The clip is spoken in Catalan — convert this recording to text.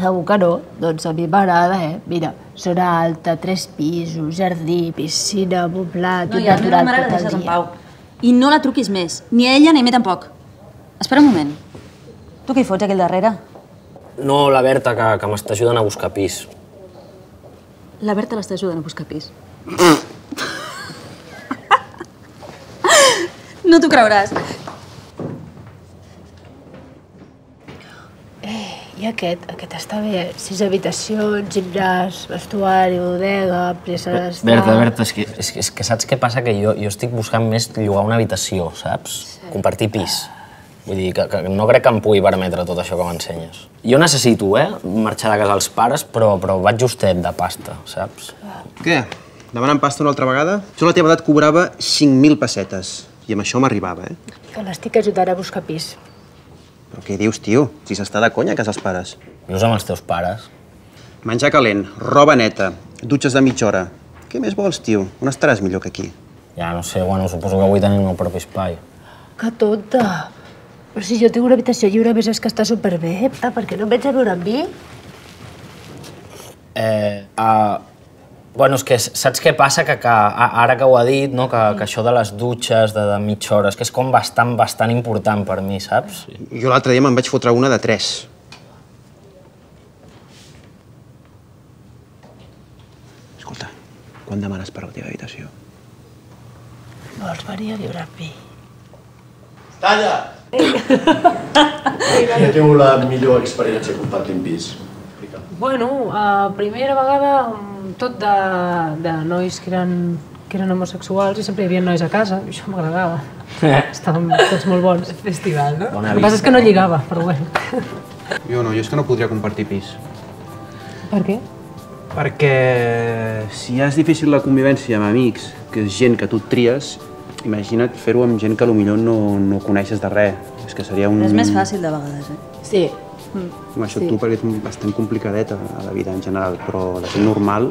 Segur que no. Doncs a mi m'agrada, Mira, zona alta, 3 pisos, jardí, piscina, moblat, un natural tot el dia. I no la truquis més, ni a ella ni a mi tampoc. Espera un moment. Tu què hi fots, aquell darrere? No, la Berta, que m'està ajudant a buscar pis. La Berta l'està ajudant a buscar pis. No t'ho creuràs. I aquest està bé. 6 habitacions, gimnàs, vestuari, bodega, presa d'estar... Berta, és que saps què passa? Que jo estic buscant més llogar una habitació, saps? Compartir pis. Vull dir, que no crec que em pugui permetre tot això que m'ensenyes. Jo necessito, marxar de casa als pares, però vaig justet de pasta, saps? Què? Demanant pasta una altra vegada? Jo a la teva edat cobrava 5.000 pessetes. I amb això m'arribava, Que l'estic ajudant a buscar pis. Però què dius, tio? Si s'està de conya a casa els pares. Vius amb els teus pares? Menjar calent, roba neta, dutxes de mitja hora. Què més vols, tio? On estaràs millor que aquí? Ja, no sé, bueno, suposo que vull tenir el meu propi espai. Que tonta! Però si jo tinc una habitació lliure, més és que està superbé. Per què no em vens a veure amb mi? Bueno, és que saps què passa? Que ara que ho ha dit, no? Que això de les dutxes de mitja hora, és que és com bastant important per mi, saps? Jo l'altre dia me'n vaig fotre una de 3. Escolta, quan demanes per la teva habitació? Vols venir a viure amb mi? Talla! Ja teniu la millor experiència compartint pis. Bueno, primera vegada tot de nois que eren homosexuals i sempre hi havia nois a casa, i això m'agradava. Estàvem tots molt bons. Festival, no? El que passa és que no lligava, però bueno. Jo és que no podria compartir pis. Per què? Perquè si ja és difícil la convivència amb amics, que és gent que tu et tries, imagina't fer-ho amb gent que potser no coneixes de res. És que seria un... És més fàcil de vegades, Sí. Això tu perquè ets bastant complicadeta a la vida en general, però la gent normal